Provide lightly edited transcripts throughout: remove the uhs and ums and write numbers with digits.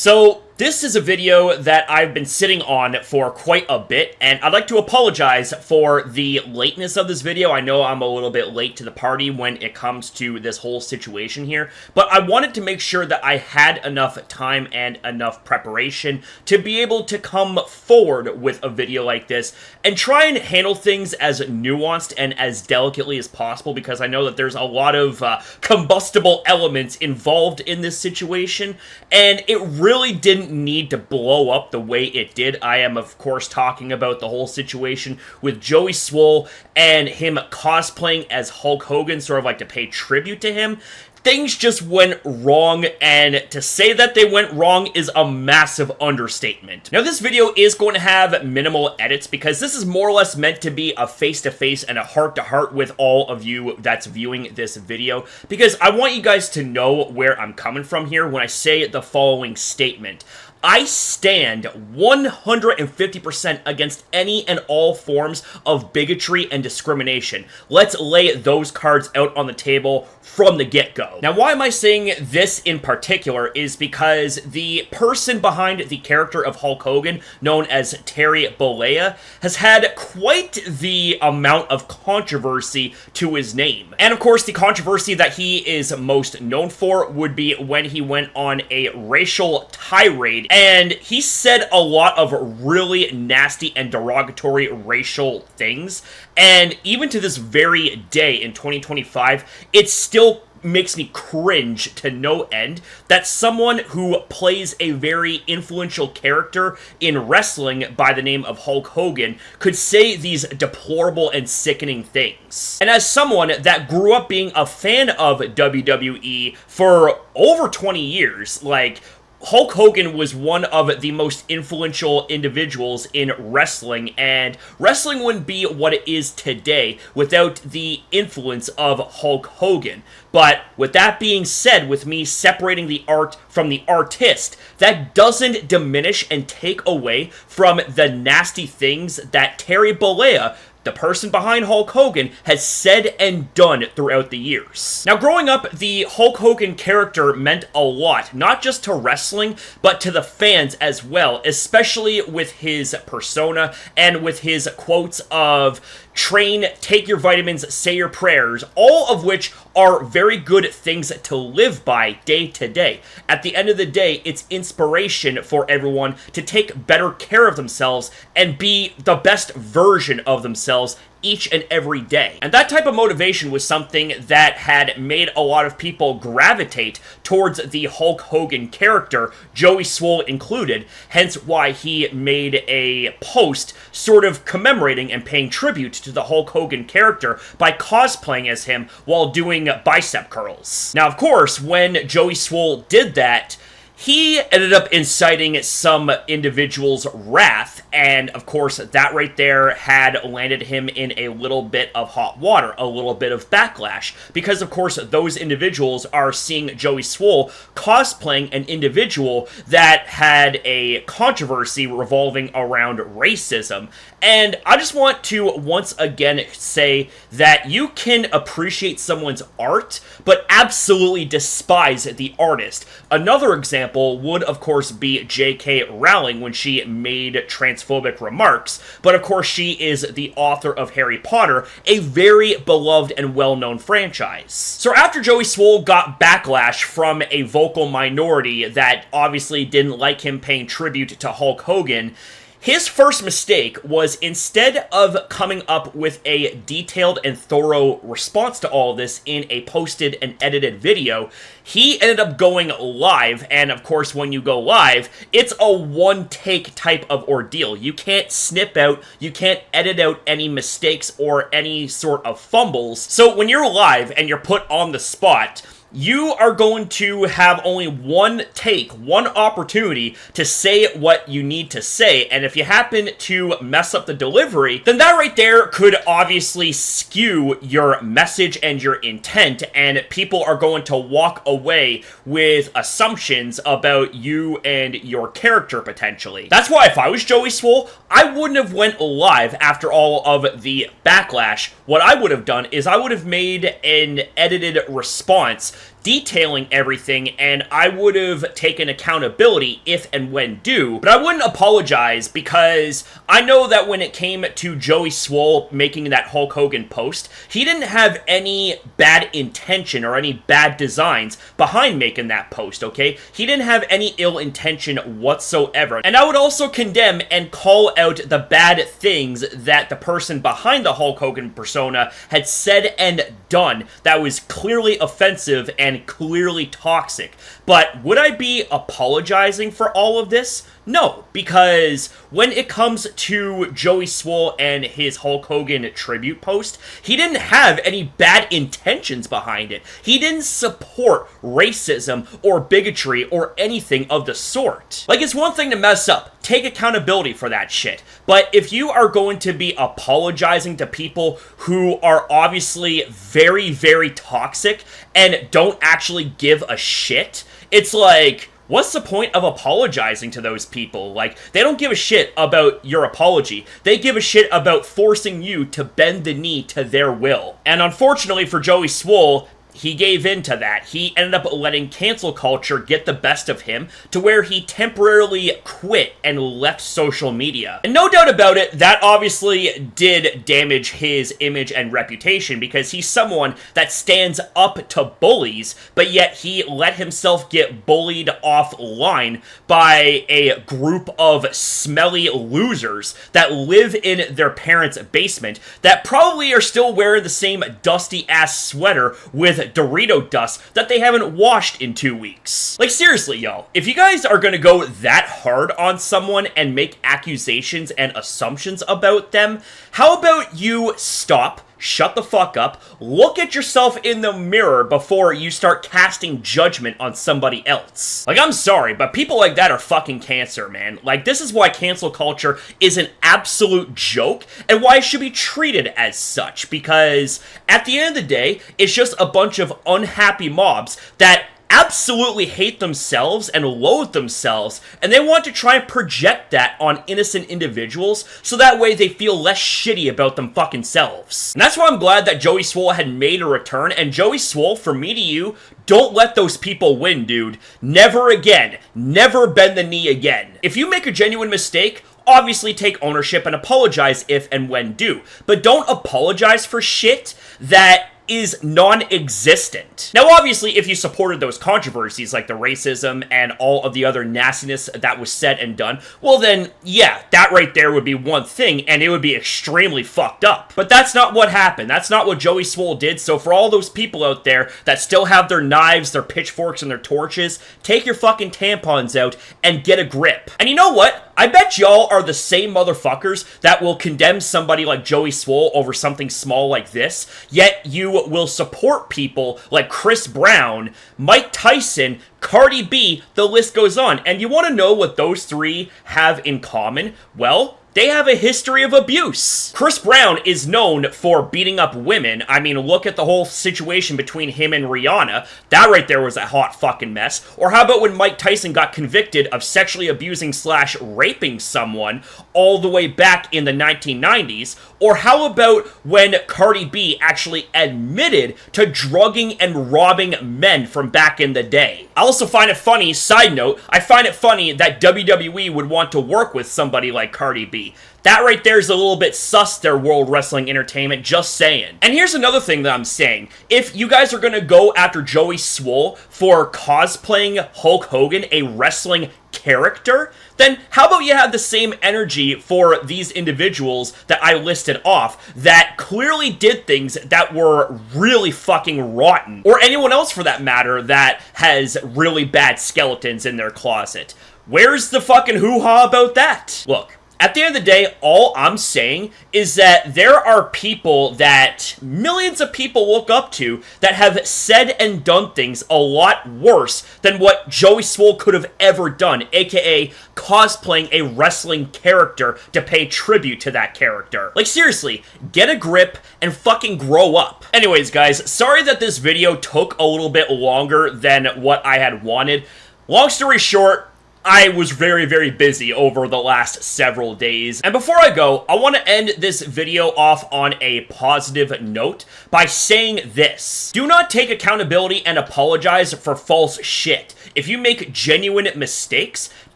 So, this is a video that I've been sitting on for quite a bit, and I'd like to apologize for the lateness of this video. I know I'm a little bit late to the party when it comes to this whole situation here, but I wanted to make sure that I had enough time and enough preparation to be able to come forward with a video like this and try and handle things as nuanced and as delicately as possible, because I know that there's a lot of combustible elements involved in this situation, and it really didn't need to blow up the way it did. I am, of course, talking about the whole situation with Joey Swoll and him cosplaying as Hulk Hogan, sort of like to pay tribute to him. Things just went wrong, and to say that they went wrong is a massive understatement. Now, this video is going to have minimal edits because this is more or less meant to be a face-to-face and a heart-to-heart with all of you that's viewing this video, because I want you guys to know where I'm coming from here when I say the following statement. I stand 150% against any and all forms of bigotry and discrimination. Let's lay those cards out on the table from the get-go. Now, why am I saying this in particular is because the person behind the character of Hulk Hogan, known as Terry Bollea, has had quite the amount of controversy to his name. And of course, the controversy that he is most known for would be when he went on a racial tirade, and he said a lot of really nasty and derogatory racial things. And even to this very day in 2025, it still makes me cringe to no end that someone who plays a very influential character in wrestling by the name of Hulk Hogan could say these deplorable and sickening things. And as someone that grew up being a fan of WWE for over 20 years, like, Hulk Hogan was one of the most influential individuals in wrestling, and wrestling wouldn't be what it is today without the influence of Hulk Hogan. But with that being said, with me separating the art from the artist, that doesn't diminish and take away from the nasty things that Terry Bollea, the person behind Hulk Hogan, has said and done throughout the years. Now, growing up, the Hulk Hogan character meant a lot, not just to wrestling, but to the fans as well, especially with his persona and with his quotes of train, take your vitamins, say your prayers, all of which are very good things to live by day to day. At the end of the day, it's inspiration for everyone to take better care of themselves and be the best version of themselves each and every day. And that type of motivation was something that had made a lot of people gravitate towards the Hulk Hogan character, Joey Swoll included, hence why he made a post sort of commemorating and paying tribute to the Hulk Hogan character by cosplaying as him while doing bicep curls. Now, of course, when Joey Swoll did that, he ended up inciting some individuals' wrath, and of course, that right there had landed him in a little bit of hot water, a little bit of backlash, because of course, those individuals are seeing Joey Swoll cosplaying an individual that had a controversy revolving around racism. And I just want to once again say that you can appreciate someone's art, but absolutely despise the artist. Another example would, of course, be J.K. Rowling when she made transphobic remarks, but of course she is the author of Harry Potter, a very beloved and well-known franchise. So after Joey Swoll got backlash from a vocal minority that obviously didn't like him paying tribute to Hulk Hogan, his first mistake was, instead of coming up with a detailed and thorough response to all of this in a posted and edited video, he ended up going live, and of course when you go live, it's a one-take type of ordeal. You can't snip out, you can't edit out any mistakes or any sort of fumbles. So when you're live and you're put on the spot, you are going to have only one take, one opportunity to say what you need to say, and if you happen to mess up the delivery, then that right there could obviously skew your message and your intent, and people are going to walk away with assumptions about you and your character, potentially. That's why if I was Joey Swoll, I wouldn't have went live after all of the backlash. What I would have done is I would have made an edited response detailing everything, and I would have taken accountability if and when due, but I wouldn't apologize because I know that when it came to Joey Swoll making that Hulk Hogan post, he didn't have any bad intention or any bad designs behind making that post, okay? He didn't have any ill intention whatsoever. And I would also condemn and call out the bad things that the person behind the Hulk Hogan persona had said and done that was clearly offensive and clearly toxic. But would I be apologizing for all of this? No, because when it comes to Joey Swoll and his Hulk Hogan tribute post, he didn't have any bad intentions behind it. He didn't support racism or bigotry or anything of the sort. Like, it's one thing to mess up. Take accountability for that shit. But if you are going to be apologizing to people who are obviously very, very toxic and don't actually give a shit, it's like, what's the point of apologizing to those people? Like, they don't give a shit about your apology. They give a shit about forcing you to bend the knee to their will. And unfortunately for Joey Swoll, he gave in to that. He ended up letting cancel culture get the best of him to where he temporarily quit and left social media. And no doubt about it, that obviously did damage his image and reputation because he's someone that stands up to bullies, but yet he let himself get bullied offline by a group of smelly losers that live in their parents' basement that probably are still wearing the same dusty-ass sweater with Dorito dust that they haven't washed in 2 weeks. Like, seriously, yo, if you guys are gonna go that hard on someone and make accusations and assumptions about them, how about you stop, shut the fuck up, look at yourself in the mirror before you start casting judgment on somebody else. Like, I'm sorry, but people like that are fucking cancer, man. Like, this is why cancel culture is an absolute joke, and why it should be treated as such, because at the end of the day, it's just a bunch of unhappy mobs that absolutely hate themselves and loathe themselves, and they want to try and project that on innocent individuals so that way they feel less shitty about them fucking selves. And that's why I'm glad that Joey Swoll had made a return, and Joey Swoll, from me to you, don't let those people win, dude. Never again. Never bend the knee again. If you make a genuine mistake, obviously take ownership and apologize if and when due, but don't apologize for shit that is non-existent. Now, obviously, if you supported those controversies, like the racism and all of the other nastiness that was said and done, well then, yeah, that right there would be one thing, and it would be extremely fucked up. But that's not what happened. That's not what Joey Swoll did, so for all those people out there that still have their knives, their pitchforks, and their torches, take your fucking tampons out and get a grip. And you know what? I bet y'all are the same motherfuckers that will condemn somebody like Joey Swoll over something small like this, yet you will support people like Chris Brown, Mike Tyson, Cardi B, the list goes on. And you want to know what those three have in common? Well, they have a history of abuse. Chris Brown is known for beating up women. I mean, look at the whole situation between him and Rihanna. That right there was a hot fucking mess. Or how about when Mike Tyson got convicted of sexually abusing / raping someone all the way back in the 1990s? Or how about when Cardi B actually admitted to drugging and robbing men from back in the day? I also find it funny, side note, I find it funny that WWE would want to work with somebody like Cardi B. That right there is a little bit sus, their World Wrestling Entertainment, just saying. And here's another thing that I'm saying. If you guys are gonna go after Joey Swoll for cosplaying Hulk Hogan, a wrestling character, then how about you have the same energy for these individuals that I listed off that clearly did things that were really fucking rotten, or anyone else for that matter that has really bad skeletons in their closet. Where's the fucking hoo-ha about that? Look, at the end of the day, all I'm saying is that there are people that millions of people look up to that have said and done things a lot worse than what Joey Swoll could have ever done, aka cosplaying a wrestling character to pay tribute to that character. Like, seriously, get a grip and fucking grow up. Anyways, guys, sorry that this video took a little bit longer than what I had wanted. Long story short, I was very, very busy over the last several days. And before I go, I want to end this video off on a positive note by saying this. Do not take accountability and apologize for false shit. If you make genuine mistakes,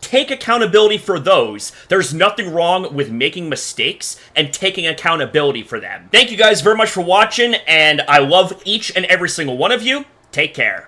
take accountability for those. There's nothing wrong with making mistakes and taking accountability for them. Thank you guys very much for watching, and I love each and every single one of you. Take care.